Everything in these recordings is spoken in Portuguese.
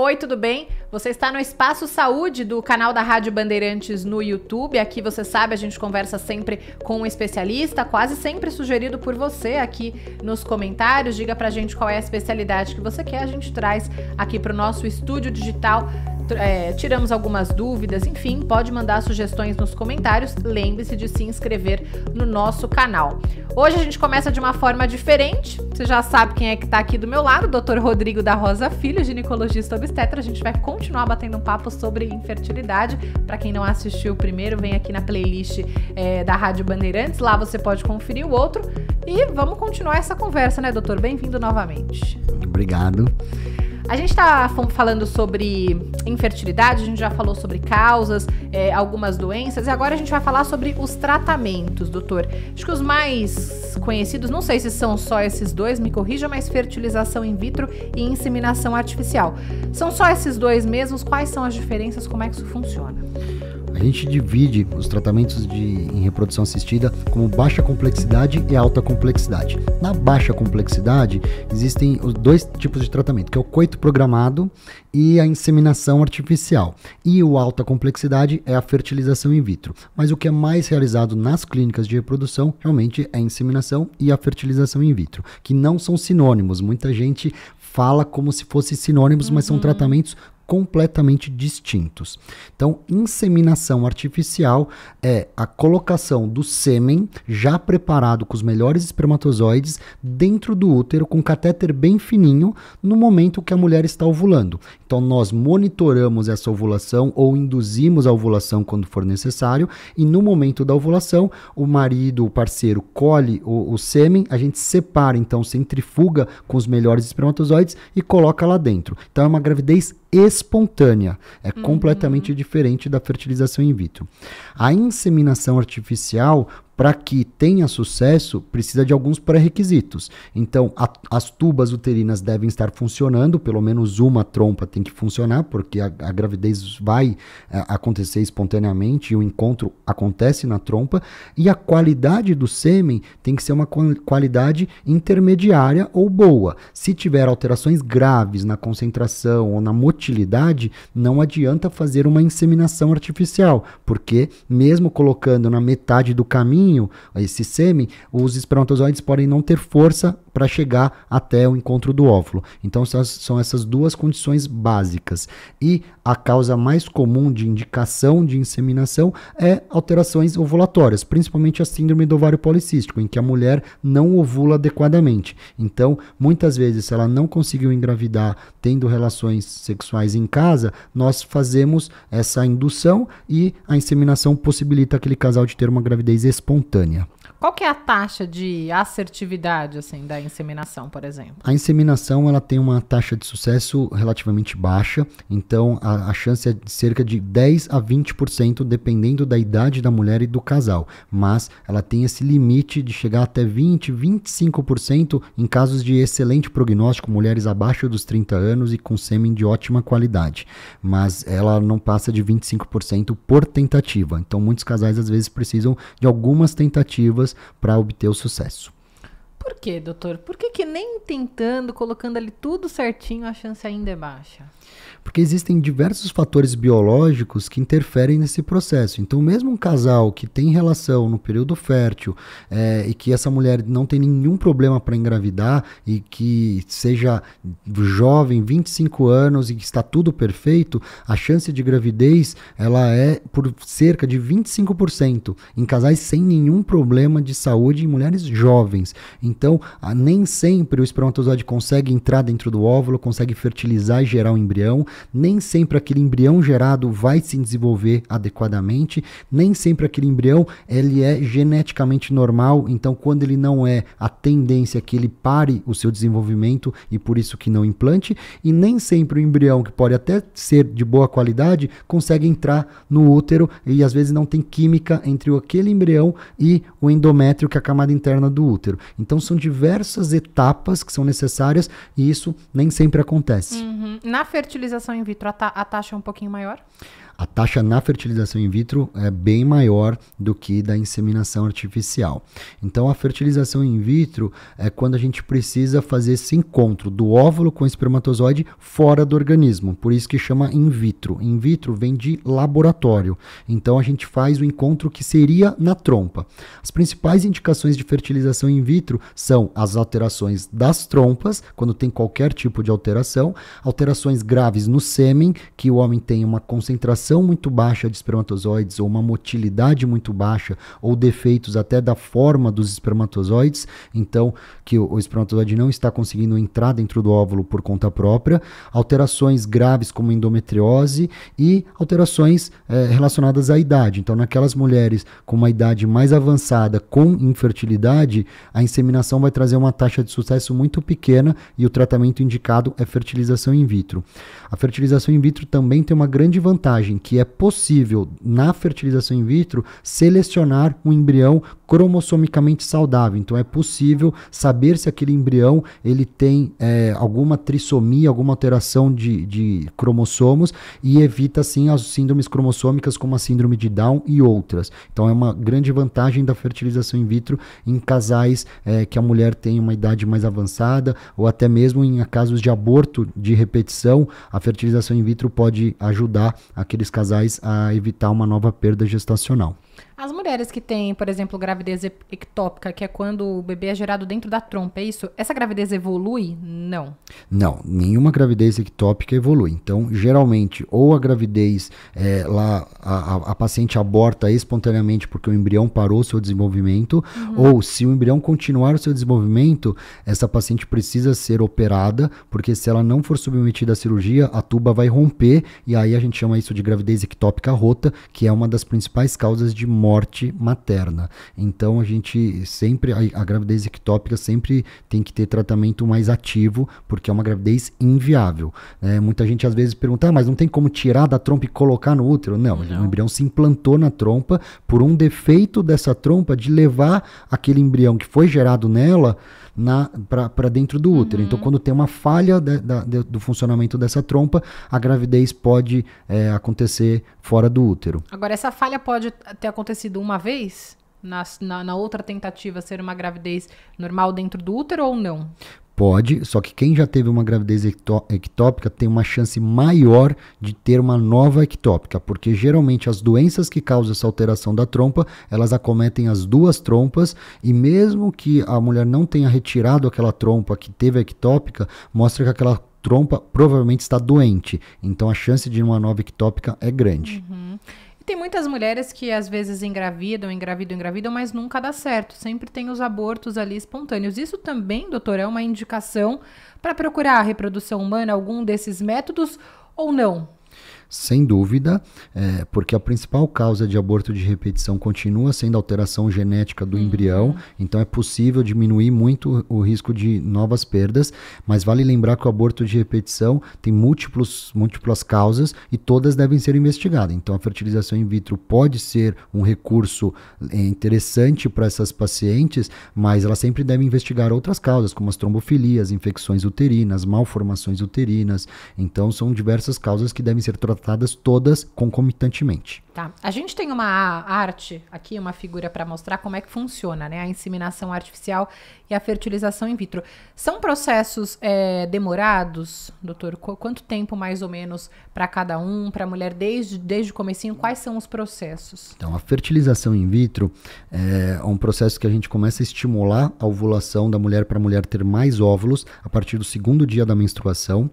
Oi, tudo bem? Você está no Espaço Saúde do canal da Rádio Bandeirantes no YouTube. Aqui, você sabe, a gente conversa sempre com um especialista, quase sempre sugerido por você aqui nos comentários. Diga pra gente qual é a especialidade que você quer, a gente traz aqui pro nosso estúdio digital. Tiramos algumas dúvidas, enfim, pode mandar sugestões nos comentários. Lembre-se de se inscrever no nosso canal. Hoje a gente começa de uma forma diferente. Você já sabe quem é que tá aqui do meu lado, o Dr. Rodrigo da Rosa Filho, ginecologista obstetra. A gente vai continuar batendo um papo sobre infertilidade. Para quem não assistiu o primeiro, vem aqui na playlist da Rádio Bandeirantes. Lá você pode conferir o outro. E vamos continuar essa conversa, né, doutor? Bem-vindo novamente. Obrigado. A gente está falando sobre infertilidade, a gente já falou sobre causas, algumas doenças, e agora a gente vai falar sobre os tratamentos, doutor. Acho que os mais conhecidos, não sei se são só esses dois, me corrija, mas fertilização in vitro e inseminação artificial. São só esses dois mesmos? Quais são as diferenças? Como é que isso funciona? A gente divide os tratamentos em reprodução assistida como baixa complexidade e alta complexidade. Na baixa complexidade, existem os dois tipos de tratamento, que é o coito programado e a inseminação artificial. E o alta complexidade é a fertilização in vitro. Mas o que é mais realizado nas clínicas de reprodução, realmente, é a inseminação e a fertilização in vitro, que não são sinônimos. Muita gente fala como se fossem sinônimos, mas são tratamentos completamente distintos. Então, inseminação artificial é a colocação do sêmen já preparado com os melhores espermatozoides dentro do útero com um catéter bem fininho no momento que a mulher está ovulando. Então, nós monitoramos essa ovulação ou induzimos a ovulação quando for necessário e no momento da ovulação, o marido, o parceiro, colhe o sêmen, a gente separa, então, centrifuga com os melhores espermatozoides e coloca lá dentro. Então, é uma gravidez espontânea, é completamente diferente da fertilização in vitro. A inseminação artificial, para que tenha sucesso, precisa de alguns pré-requisitos. Então, as tubas uterinas devem estar funcionando, pelo menos uma trompa tem que funcionar, porque a gravidez vai acontecer espontaneamente e o encontro acontece na trompa. E a qualidade do sêmen tem que ser uma qualidade intermediária ou boa. Se tiver alterações graves na concentração ou na motilidade, não adianta fazer uma inseminação artificial, porque mesmo colocando na metade do caminho esse sêmen, os espermatozoides podem não ter força para chegar até o encontro do óvulo. Então são essas duas condições básicas. E a causa mais comum de indicação de inseminação é alterações ovulatórias, principalmente a síndrome do ovário policístico, em que a mulher não ovula adequadamente. Então, muitas vezes, se ela não conseguiu engravidar tendo relações sexuais em casa, nós fazemos essa indução e a inseminação possibilita aquele casal de ter uma gravidez espontânea. Qual que é a taxa de assertividade, assim, da inseminação, por exemplo? A inseminação, ela tem uma taxa de sucesso relativamente baixa, então a chance é de cerca de 10 a 20%, dependendo da idade da mulher e do casal, mas ela tem esse limite de chegar até 20, 25% em casos de excelente prognóstico, mulheres abaixo dos 30 anos e com sêmen de ótima qualidade, mas ela não passa de 25% por tentativa, então muitos casais às vezes precisam de algumas tentativas para obter o sucesso. Por quê, doutor? Por que nem tentando, colocando ali tudo certinho, a chance ainda é baixa? Porque existem diversos fatores biológicos que interferem nesse processo. Então, mesmo um casal que tem relação no período fértil e que essa mulher não tem nenhum problema para engravidar e que seja jovem, 25 anos e que está tudo perfeito, a chance de gravidez ela é por cerca de 25% em casais sem nenhum problema de saúde em mulheres jovens. Então, nem sempre o espermatozoide consegue entrar dentro do óvulo, consegue fertilizar e gerar um embrião. Nem sempre aquele embrião gerado vai se desenvolver adequadamente, nem sempre aquele embrião ele é geneticamente normal, então quando ele não é, a tendência é que ele pare o seu desenvolvimento e por isso que não implante, e nem sempre o embrião, que pode até ser de boa qualidade, consegue entrar no útero e às vezes não tem química entre aquele embrião e o endométrio, que é a camada interna do útero. Então são diversas etapas que são necessárias e isso nem sempre acontece. Na fertilização in vitro, a taxa é um pouquinho maior? A taxa na fertilização in vitro é bem maior do que da inseminação artificial. Então, a fertilização in vitro é quando a gente precisa fazer esse encontro do óvulo com o espermatozoide fora do organismo. Por isso que chama in vitro. In vitro vem de laboratório. Então, a gente faz o encontro que seria na trompa. As principais indicações de fertilização in vitro são as alterações das trompas, quando tem qualquer tipo de alteração, alterações graves no sêmen, que o homem tem uma concentração muito baixa de espermatozoides ou uma motilidade muito baixa ou defeitos até da forma dos espermatozoides, então que o espermatozoide não está conseguindo entrar dentro do óvulo por conta própria, alterações graves como endometriose e alterações relacionadas à idade. Então, naquelas mulheres com uma idade mais avançada com infertilidade, a inseminação vai trazer uma taxa de sucesso muito pequena e o tratamento indicado é fertilização in vitro. A fertilização in vitro também tem uma grande vantagem, que é possível, na fertilização in vitro, selecionar um embrião cromossomicamente saudável. Então, é possível saber se aquele embrião ele tem alguma trissomia, alguma alteração de cromossomos e evita, assim, as síndromes cromossômicas como a síndrome de Down e outras. Então, é uma grande vantagem da fertilização in vitro em casais que a mulher tem uma idade mais avançada ou até mesmo em casos de aborto de repetição, a fertilização in vitro pode ajudar aqueles casais a evitar uma nova perda gestacional. As mulheres que têm, por exemplo, gravidez ectópica, que é quando o bebê é gerado dentro da trompa, é isso? Essa gravidez evolui? Não. Não, nenhuma gravidez ectópica evolui. Então, geralmente, ou a gravidez, a paciente aborta espontaneamente porque o embrião parou o seu desenvolvimento, ou se o embrião continuar o seu desenvolvimento, essa paciente precisa ser operada, porque se ela não for submetida à cirurgia, a tuba vai romper, e aí a gente chama isso de gravidez ectópica rota, que é uma das principais causas de morte materna. Então, a gente sempre, a gravidez ectópica sempre tem que ter tratamento mais ativo, porque é uma gravidez inviável. Muita gente às vezes pergunta, mas não tem como tirar da trompa e colocar no útero? Não, o embrião se implantou na trompa por um defeito dessa trompa de levar aquele embrião que foi gerado nela para dentro do útero. Então, quando tem uma falha do funcionamento dessa trompa, a gravidez pode acontecer fora do útero. Agora, essa falha pode ter acontecido uma vez? Na outra tentativa ser uma gravidez normal dentro do útero ou não? Pode, só que quem já teve uma gravidez ectópica tem uma chance maior de ter uma nova ectópica, porque geralmente as doenças que causam essa alteração da trompa, elas acometem as duas trompas, e mesmo que a mulher não tenha retirado aquela trompa que teve a ectópica, mostra que aquela trompa provavelmente está doente. Então a chance de uma nova ectópica é grande. Tem muitas mulheres que às vezes engravidam, mas nunca dá certo. Sempre tem os abortos ali espontâneos. Isso também, doutor, é uma indicação para procurar a reprodução humana, algum desses métodos ou não? Sem dúvida, porque a principal causa de aborto de repetição continua sendo a alteração genética do embrião, então é possível diminuir muito o risco de novas perdas, mas vale lembrar que o aborto de repetição tem múltiplas causas e todas devem ser investigadas. Então a fertilização in vitro pode ser um recurso interessante para essas pacientes, mas ela sempre deve investigar outras causas, como as trombofilias, infecções uterinas, malformações uterinas. Então são diversas causas que devem ser tratadas todas concomitantemente. Tá. A gente tem uma arte aqui, uma figura para mostrar como é que funciona, né? A inseminação artificial e a fertilização in vitro. São processos demorados, doutor? Quanto tempo mais ou menos para cada um, para a mulher desde o comecinho? Quais são os processos? Então, a fertilização in vitro é um processo que a gente começa a estimular a ovulação da mulher para a mulher ter mais óvulos a partir do segundo dia da menstruação.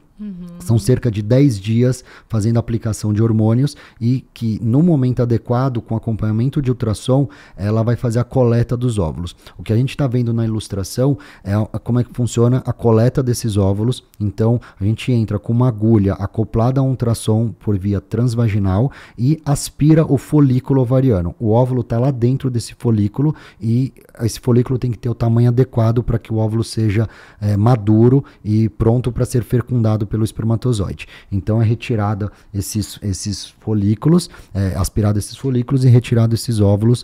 São cerca de 10 dias fazendo aplicação de hormônios e que no momento adequado, com acompanhamento de ultrassom, ela vai fazer a coleta dos óvulos. O que a gente está vendo na ilustração é como é que funciona a coleta desses óvulos. Então, a gente entra com uma agulha acoplada a um ultrassom por via transvaginal e aspira o folículo ovariano. O óvulo está lá dentro desse folículo e esse folículo tem que ter o tamanho adequado para que o óvulo seja maduro e pronto para ser fecundado pelo espermatozoide. Então é retirada esses folículos, aspirado esses folículos e retirado esses óvulos,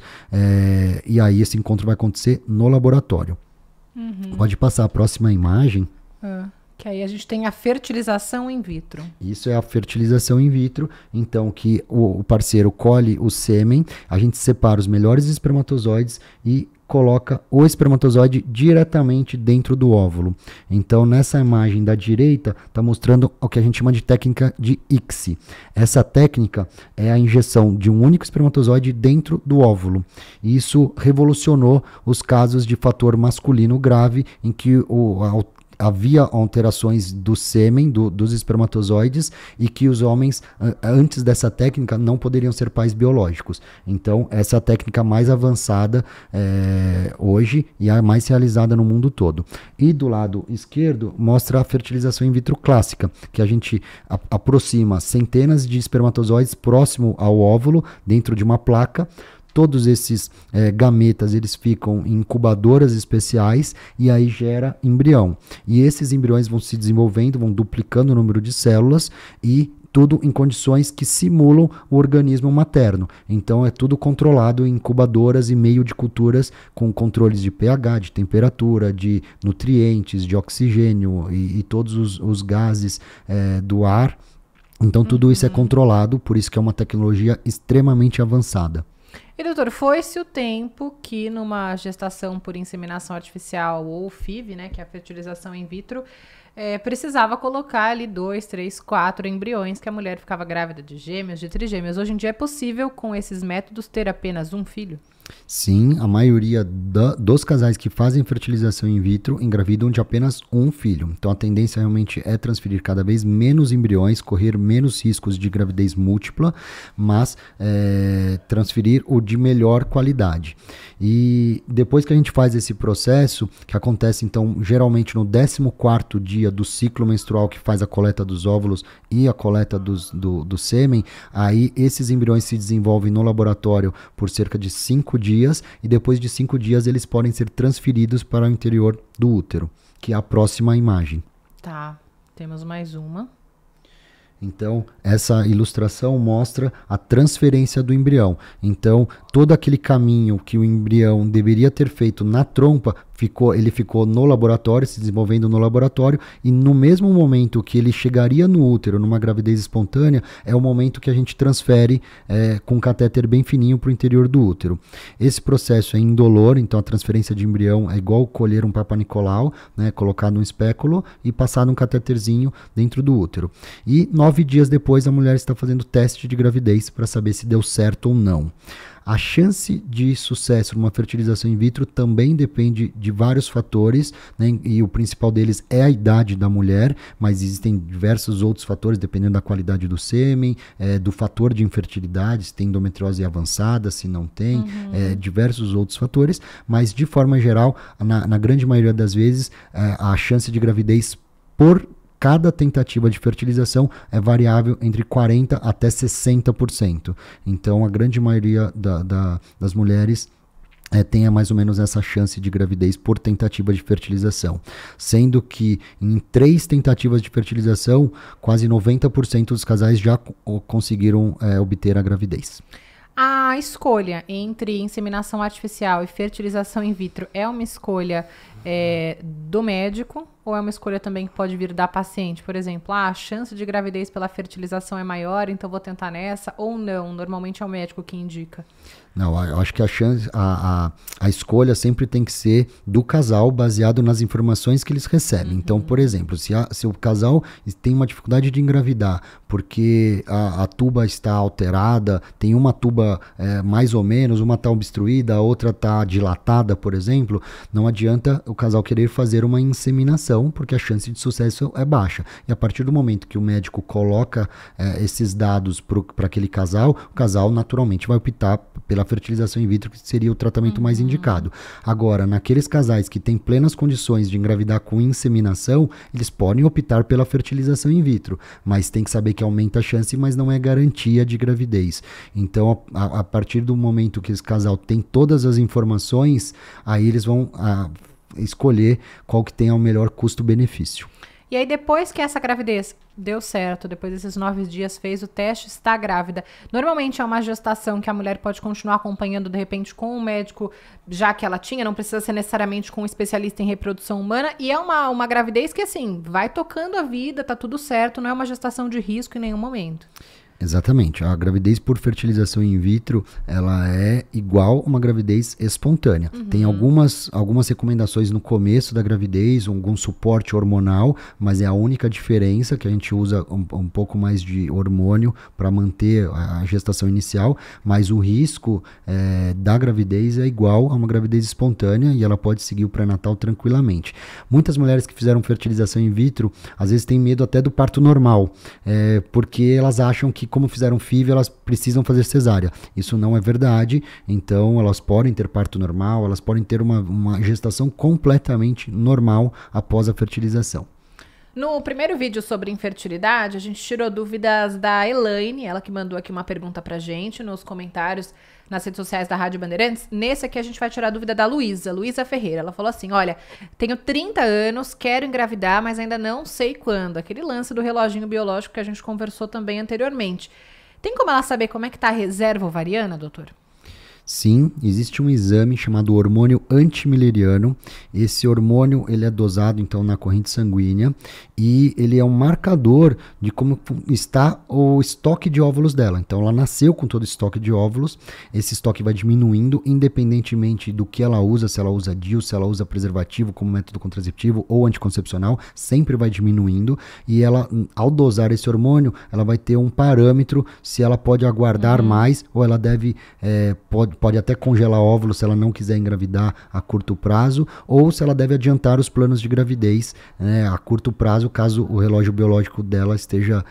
e aí esse encontro vai acontecer no laboratório. Pode passar a próxima imagem. Que aí a gente tem a fertilização in vitro. Isso é a fertilização in vitro, então que o parceiro colhe o sêmen, a gente separa os melhores espermatozoides e coloca o espermatozoide diretamente dentro do óvulo. Então, nessa imagem da direita, está mostrando o que a gente chama de técnica de ICSI. Essa técnica é a injeção de um único espermatozoide dentro do óvulo. E isso revolucionou os casos de fator masculino grave, em que havia alterações do sêmen, dos espermatozoides, e que os homens, antes dessa técnica, não poderiam ser pais biológicos. Então, essa é a técnica mais avançada hoje e a mais realizada no mundo todo. E do lado esquerdo, mostra a fertilização in vitro clássica, que a gente aproxima centenas de espermatozoides próximo ao óvulo, dentro de uma placa. Todos esses gametas, eles ficam em incubadoras especiais e aí gera embrião. E esses embriões vão se desenvolvendo, vão duplicando o número de células e tudo em condições que simulam o organismo materno. Então é tudo controlado em incubadoras e meio de culturas com controles de pH, de temperatura, de nutrientes, de oxigênio e todos os gases do ar. Então tudo isso é controlado, por isso que é uma tecnologia extremamente avançada. E, doutor, foi-se o tempo que numa gestação por inseminação artificial ou FIV, né, que é a fertilização in vitro, precisava colocar ali 2, 3, 4 embriões, que a mulher ficava grávida de gêmeos, de trigêmeos. Hoje em dia é possível, com esses métodos, ter apenas um filho? Sim, a maioria dos casais que fazem fertilização in vitro engravidam de apenas um filho. Então a tendência realmente é transferir cada vez menos embriões, correr menos riscos de gravidez múltipla, mas transferir o de melhor qualidade. E depois que a gente faz esse processo, que acontece então geralmente no 14º dia do ciclo menstrual, que faz a coleta dos óvulos e a coleta do sêmen, aí esses embriões se desenvolvem no laboratório por cerca de 5 dias, e depois de 5 dias eles podem ser transferidos para o interior do útero, que é a próxima imagem. Tá, temos mais uma. Então, essa ilustração mostra a transferência do embrião. Então, todo aquele caminho que o embrião deveria ter feito na trompa, ele ficou no laboratório, se desenvolvendo no laboratório, e no mesmo momento que ele chegaria no útero, numa gravidez espontânea, é o momento que a gente transfere com um catéter bem fininho para o interior do útero. Esse processo é indolor, então a transferência de embrião é igual colher um Papa Nicolau, né, colocar num espéculo e passar num catéterzinho dentro do útero. E 9 dias depois a mulher está fazendo teste de gravidez para saber se deu certo ou não. A chance de sucesso numa fertilização in vitro também depende de vários fatores, né? E o principal deles é a idade da mulher, mas existem diversos outros fatores, dependendo da qualidade do sêmen, do fator de infertilidade, se tem endometriose avançada, se não tem, diversos outros fatores, mas de forma geral, na grande maioria das vezes, a chance de gravidez por cada tentativa de fertilização é variável entre 40% até 60%. Então, a grande maioria das mulheres tenha mais ou menos essa chance de gravidez por tentativa de fertilização. Sendo que em 3 tentativas de fertilização, quase 90% dos casais já conseguiram obter a gravidez. A escolha entre inseminação artificial e fertilização in vitro é uma escolha do médico ou é uma escolha também que pode vir da paciente? Por exemplo, a chance de gravidez pela fertilização é maior, então vou tentar nessa, ou não? Normalmente é o médico que indica. Não, eu acho que a escolha sempre tem que ser do casal, baseado nas informações que eles recebem. Então, por exemplo, se o casal tem uma dificuldade de engravidar porque a tuba está alterada, tem uma tuba mais ou menos, uma está obstruída, a outra está dilatada, por exemplo, não adianta o casal querer fazer uma inseminação, porque a chance de sucesso é baixa. E a partir do momento que o médico coloca esses dados para aquele casal, o casal naturalmente vai optar pela fertilização in vitro, que seria o tratamento mais indicado. Agora, naqueles casais que têm plenas condições de engravidar com inseminação, eles podem optar pela fertilização in vitro, mas tem que saber que aumenta a chance, mas não é garantia de gravidez. Então, a partir do momento que esse casal tem todas as informações, aí eles vão escolher qual que tem o melhor custo-benefício. E aí depois que essa gravidez deu certo, depois desses 9 dias fez o teste, está grávida. Normalmente é uma gestação que a mulher pode continuar acompanhando de repente com um médico, já que ela tinha, não precisa ser necessariamente com um especialista em reprodução humana. E é uma gravidez que assim, vai tocando a vida, tá tudo certo, não é uma gestação de risco em nenhum momento. Exatamente. A gravidez por fertilização in vitro, ela é igual a uma gravidez espontânea. Tem algumas recomendações no começo da gravidez, algum suporte hormonal, mas é a única diferença que a gente usa um pouco mais de hormônio para manter a gestação inicial, mas o risco da gravidez é igual a uma gravidez espontânea e ela pode seguir o pré-natal tranquilamente. Muitas mulheres que fizeram fertilização in vitro, às vezes têm medo até do parto normal, porque elas acham que como fizeram FIV, elas precisam fazer cesárea. Isso não é verdade, então elas podem ter parto normal, elas podem ter uma gestação completamente normal após a fertilização. No primeiro vídeo sobre infertilidade, a gente tirou dúvidas da Elaine, ela que mandou aqui uma pergunta pra gente nos comentários nas redes sociais da Rádio Bandeirantes. Nesse aqui a gente vai tirar a dúvida da Luísa Ferreira. Ela falou assim, olha, tenho 30 anos, quero engravidar, mas ainda não sei quando. Aquele lance do reloginho biológico que a gente conversou também anteriormente. Tem como ela saber como é que tá a reserva ovariana, doutor? Sim, existe um exame chamado hormônio antimileriano. Esse hormônio ele é dosado então na corrente sanguínea e ele é um marcador de como está o estoque de óvulos dela. Então ela nasceu com todo o estoque de óvulos, esse estoque vai diminuindo independentemente do que ela usa, se ela usa DIU, se ela usa preservativo como método contraceptivo ou anticoncepcional, sempre vai diminuindo e ela, ao dosar esse hormônio, ela vai ter um parâmetro se ela pode aguardar mais ou ela deve, pode até congelar óvulos se ela não quiser engravidar a curto prazo, ou se ela deve adiantar os planos de gravidez a curto prazo, caso o relógio biológico dela esteja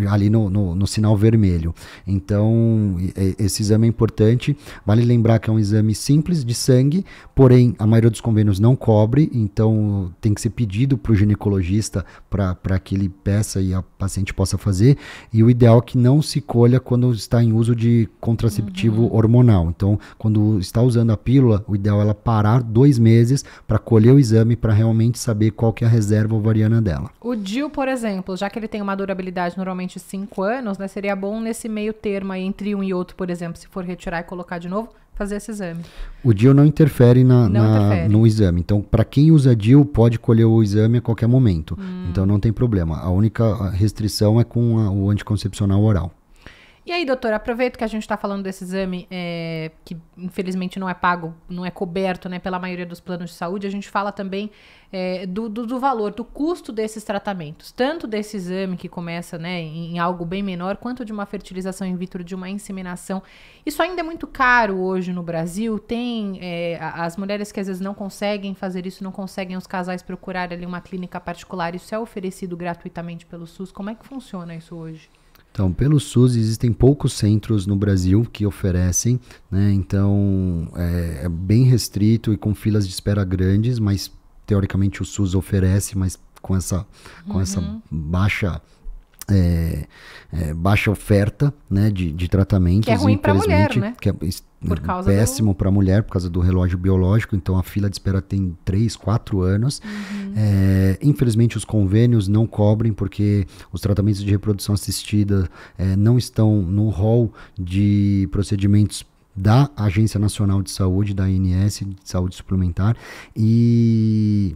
ali no sinal vermelho. Então, esse exame é importante. Vale lembrar que é um exame simples de sangue, porém, a maioria dos convênios não cobre, então tem que ser pedido para o ginecologista para que ele peça e a paciente possa fazer, e o ideal é que não se colha quando está em uso de contraceptivo hormonal. Então, quando está usando a pílula, o ideal é ela parar 2 meses para colher o exame para realmente saber qual que é a reserva ovariana dela. O DIU, por exemplo, já que ele tem uma durabilidade normalmente de 5 anos, né, seria bom nesse meio termo aí, entre um e outro, por exemplo, se for retirar e colocar de novo, fazer esse exame. O DIU não interfere no exame. Então, para quem usa DIU, pode colher o exame a qualquer momento. Então, não tem problema. A única restrição é com o anticoncepcional oral. E aí, doutora, aproveito que a gente está falando desse exame que infelizmente não é pago, não é coberto, né, pela maioria dos planos de saúde, a gente fala também do valor, do custo desses tratamentos, tanto desse exame que começa, né, em algo bem menor, quanto de uma fertilização in vitro, de uma inseminação. Isso ainda é muito caro hoje no Brasil. Tem as mulheres que às vezes não conseguem fazer isso, não conseguem os casais procurarem ali uma clínica particular, isso é oferecido gratuitamente pelo SUS. Como é que funciona isso hoje? Então, pelo SUS, existem poucos centros no Brasil que oferecem, né? Então, é bem restrito e com filas de espera grandes, mas teoricamente o SUS oferece, mas com essa baixa oferta, né, de tratamentos. Que é ruim para a mulher, né? Que é péssimo para a mulher por causa do relógio biológico. Então a fila de espera tem 3, 4 anos. Infelizmente os convênios não cobrem porque os tratamentos de reprodução assistida não estão no rol de procedimentos da Agência Nacional de Saúde, da ANS, de Saúde Suplementar, e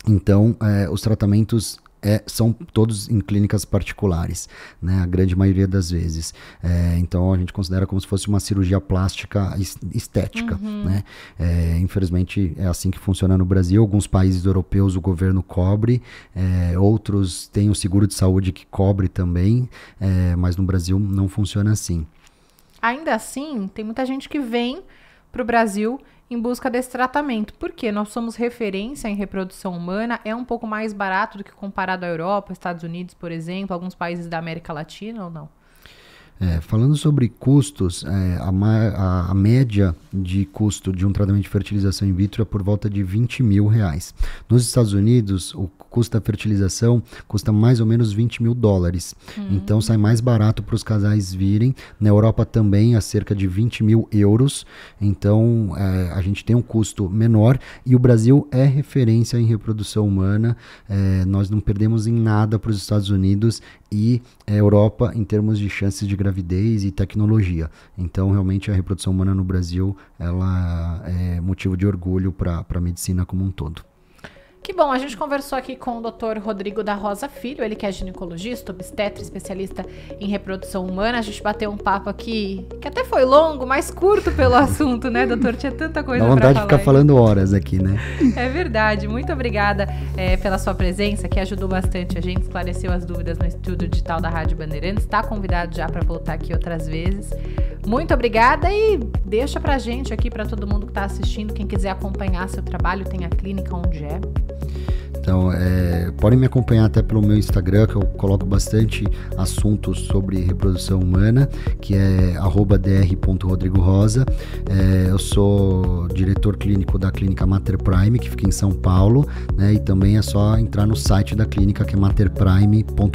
então os tratamentos são todos em clínicas particulares, né, a grande maioria das vezes. Então a gente considera como se fosse uma cirurgia plástica estética, né? Infelizmente é assim que funciona no Brasil. Alguns países europeus o governo cobre, outros têm o seguro de saúde que cobre também, mas no Brasil não funciona assim. Ainda assim, tem muita gente que vem para o Brasil em busca desse tratamento. Por quê? Nós somos referência em reprodução humana, é um pouco mais barato do que comparado à Europa, Estados Unidos, por exemplo, alguns países da América Latina ou não? Falando sobre custos, a média de custo de um tratamento de fertilização in vitro é por volta de R$20 mil. Nos Estados Unidos, o custo da fertilização custa mais ou menos $20 mil. Então sai mais barato para os casais virem. Na Europa também, a cerca de 20 mil euros. Então a gente tem um custo menor e o Brasil é referência em reprodução humana. Nós não perdemos em nada para os Estados Unidos e a Europa em termos de chances de gravidez e tecnologia. Então realmente a reprodução humana no Brasil ela é motivo de orgulho para a medicina como um todo. Que bom, a gente conversou aqui com o Dr. Rodrigo da Rosa Filho, ele que é ginecologista, obstetra, especialista em reprodução humana. A gente bateu um papo aqui que até foi longo, mas curto pelo assunto, né, doutor? Tinha tanta coisa para falar. Dá vontade de ficar falando horas aqui, né? É verdade. Muito obrigada pela sua presença, que ajudou bastante a gente, esclareceu as dúvidas no Estúdio Digital da Rádio Bandeirantes. Está convidado já para voltar aqui outras vezes. Muito obrigada e deixa pra gente aqui, para todo mundo que está assistindo, quem quiser acompanhar seu trabalho, tem a clínica onde é. Então, podem me acompanhar até pelo meu Instagram, que eu coloco bastante assuntos sobre reprodução humana, que é @dr.rodrigorosa. Eu sou diretor clínico da clínica Mater Prime, que fica em São Paulo, né? E também é só entrar no site da clínica, que é materprime.com.br.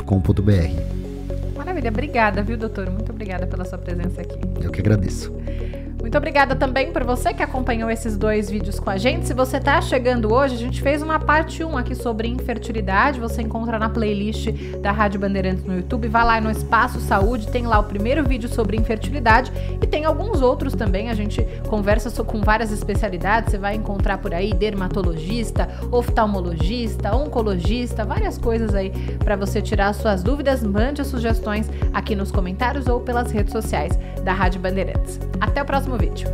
Maravilha, obrigada, viu, doutor? Muito obrigada pela sua presença aqui. Eu que agradeço. Muito obrigada também por você que acompanhou esses 2 vídeos com a gente. Se você está chegando hoje, a gente fez uma parte 1 aqui sobre infertilidade. Você encontra na playlist da Rádio Bandeirantes no YouTube. Vai lá no Espaço Saúde, tem lá o primeiro vídeo sobre infertilidade e tem alguns outros também. A gente conversa com várias especialidades. Você vai encontrar por aí dermatologista, oftalmologista, oncologista, várias coisas aí para você tirar as suas dúvidas. Mande as sugestões aqui nos comentários ou pelas redes sociais da Rádio Bandeirantes. Até o próximo vídeo.